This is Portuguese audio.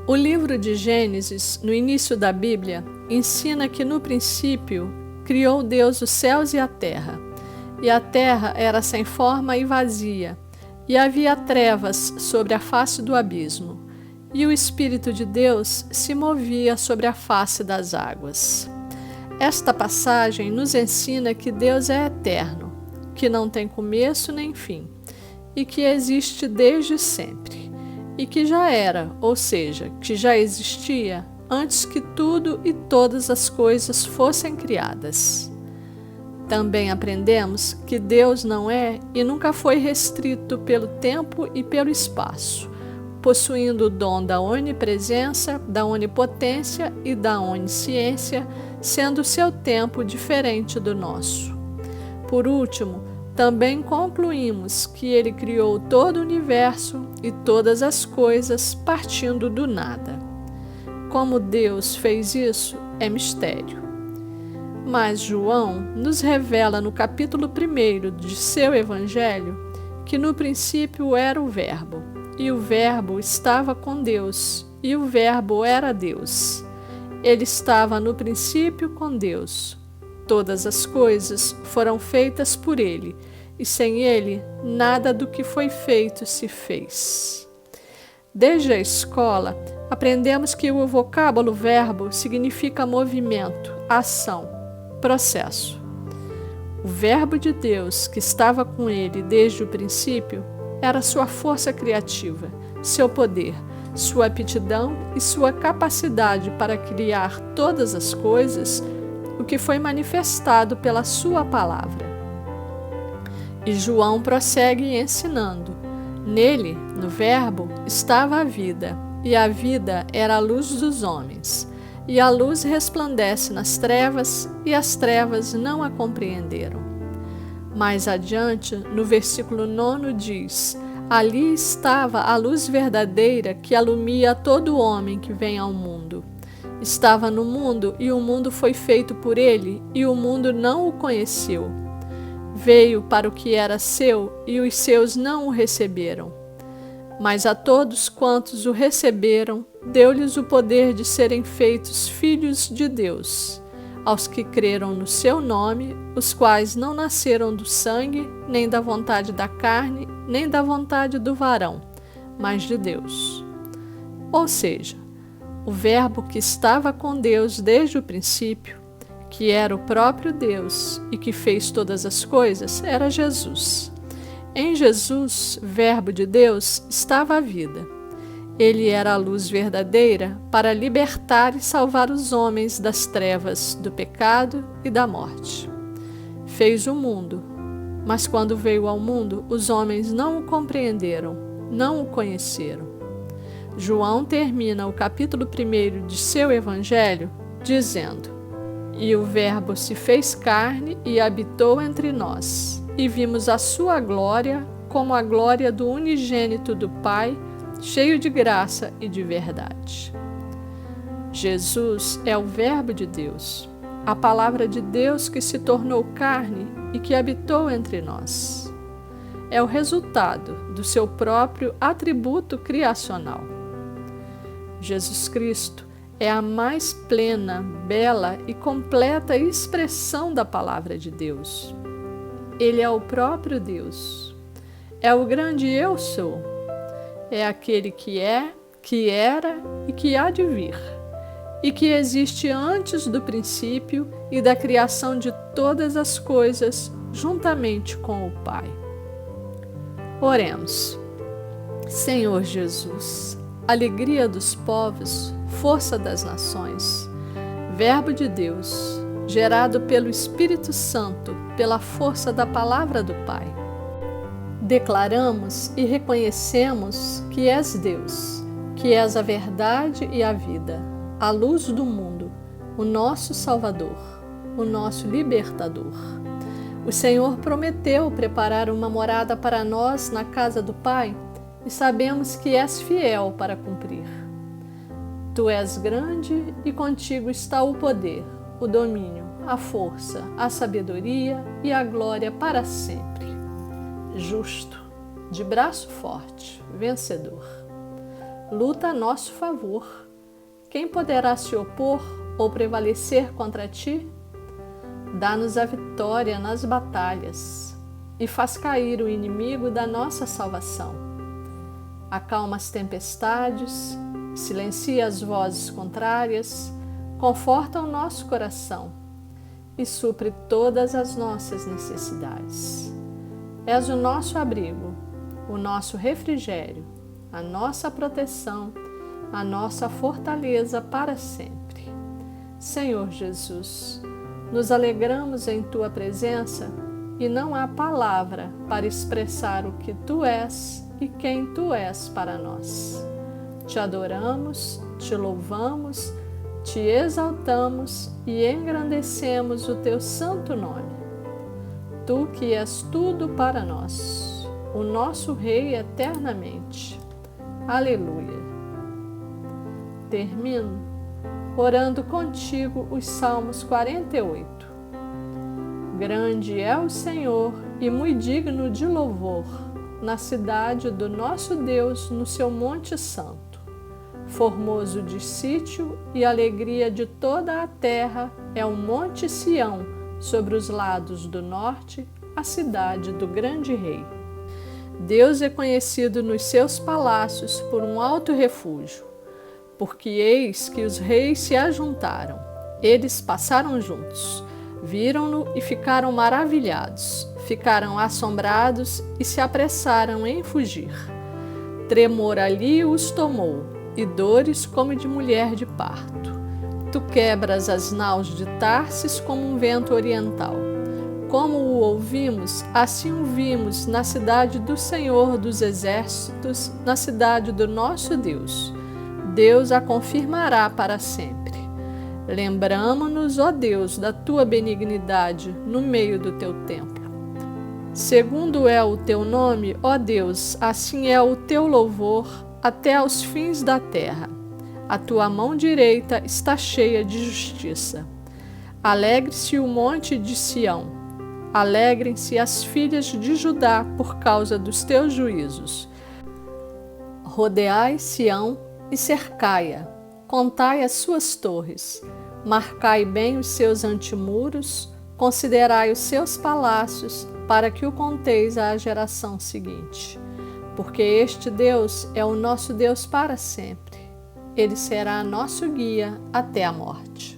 O livro de Gênesis, no início da Bíblia, ensina que no princípio criou Deus os céus e a terra era sem forma e vazia, e havia trevas sobre a face do abismo, e o Espírito de Deus se movia sobre a face das águas. Esta passagem nos ensina que Deus é eterno, que não tem começo nem fim, e que existe desde sempre, e que já era, ou seja, que já existia antes que tudo e todas as coisas fossem criadas. Também aprendemos que Deus não é e nunca foi restrito pelo tempo e pelo espaço, possuindo o dom da onipresença, da onipotência e da onisciência, sendo seu tempo diferente do nosso. Por último, também concluímos que ele criou todo o universo e todas as coisas partindo do nada. Como Deus fez isso é mistério. Mas João nos revela no capítulo 1 de seu Evangelho que no princípio era o Verbo, e o Verbo estava com Deus, e o Verbo era Deus. Ele estava no princípio com Deus. Todas as coisas foram feitas por ele, e sem ele, nada do que foi feito se fez. Desde a escola, aprendemos que o vocábulo verbo significa movimento, ação, processo. O Verbo de Deus, que estava com ele desde o princípio, era sua força criativa, seu poder, sua aptidão e sua capacidade para criar todas as coisas, o que foi manifestado pela sua palavra. E João prossegue ensinando: nele, no Verbo, estava a vida, e a vida era a luz dos homens. E a luz resplandece nas trevas, e as trevas não a compreenderam. Mais adiante, no versículo 9 diz: ali estava a luz verdadeira que alumia todo homem que vem ao mundo. Estava no mundo, e o mundo foi feito por ele, e o mundo não o conheceu. Veio para o que era seu, e os seus não o receberam. Mas a todos quantos o receberam, deu-lhes o poder de serem feitos filhos de Deus, aos que creram no seu nome, os quais não nasceram do sangue, nem da vontade da carne, nem da vontade do varão, mas de Deus. Ou seja, o Verbo que estava com Deus desde o princípio, que era o próprio Deus e que fez todas as coisas, era Jesus. Em Jesus, Verbo de Deus, estava a vida. Ele era a luz verdadeira para libertar e salvar os homens das trevas, do pecado e da morte. Fez o mundo, mas quando veio ao mundo, os homens não o compreenderam, não o conheceram. João termina o capítulo 1 de seu Evangelho dizendo: e o Verbo se fez carne e habitou entre nós, e vimos a sua glória como a glória do unigênito do Pai, cheio de graça e de verdade. Jesus é o Verbo de Deus, a palavra de Deus que se tornou carne e que habitou entre nós. É o resultado do seu próprio atributo criacional. Jesus Cristo é a mais plena, bela e completa expressão da palavra de Deus. Ele é o próprio Deus. É o grande Eu Sou. É aquele que é, que era e que há de vir, e que existe antes do princípio e da criação de todas as coisas, juntamente com o Pai. Oremos. Senhor Jesus, alegria dos povos, força das nações, Verbo de Deus, gerado pelo Espírito Santo, pela força da palavra do Pai. Declaramos e reconhecemos que és Deus, que és a verdade e a vida, a luz do mundo, o nosso Salvador, o nosso Libertador. O Senhor prometeu preparar uma morada para nós na casa do Pai, e sabemos que és fiel para cumprir. Tu és grande e contigo está o poder, o domínio, a força, a sabedoria e a glória para sempre. Justo, de braço forte, vencedor. luta a nosso favor. Quem poderá se opor ou prevalecer contra ti? Dá-nos a vitória nas batalhas e faz cair o inimigo da nossa salvação. Acalma as tempestades, silencia as vozes contrárias, conforta o nosso coração e supre todas as nossas necessidades. És o nosso abrigo, o nosso refrigério, a nossa proteção, a nossa fortaleza para sempre. Senhor Jesus, nos alegramos em Tua presença e não há palavra para expressar o que Tu és e quem Tu és para nós. Te adoramos, Te louvamos, Te exaltamos e engrandecemos o Teu santo nome. Tu que és tudo para nós, o nosso Rei eternamente. Aleluia. Termino orando contigo os Salmos 48. Grande é o Senhor e muito digno de louvor, na cidade do nosso Deus, no seu monte santo. Formoso de sítio e alegria de toda a terra é o monte Sião, sobre os lados do norte, a cidade do grande rei. Deus é conhecido nos seus palácios por um alto refúgio, porque eis que os reis se ajuntaram. Eles passaram juntos, viram-no e ficaram maravilhados, ficaram assombrados e se apressaram em fugir. Tremor ali os tomou, e dores como de mulher de parto. Tu quebras as naus de Tarsis como um vento oriental. Como o ouvimos, assim o vimos na cidade do Senhor dos Exércitos, na cidade do nosso Deus. Deus a confirmará para sempre. Lembramo-nos, ó Deus, da tua benignidade no meio do teu templo. Segundo é o teu nome, ó Deus, assim é o teu louvor até aos fins da terra. A tua mão direita está cheia de justiça. Alegre-se o monte de Sião. Alegrem-se as filhas de Judá por causa dos teus juízos. Rodeai Sião e cercai-a, contai as suas torres, marcai bem os seus antemuros, considerai os seus palácios, para que o conteis à geração seguinte. Porque este Deus é o nosso Deus para sempre. Ele será nosso guia até a morte.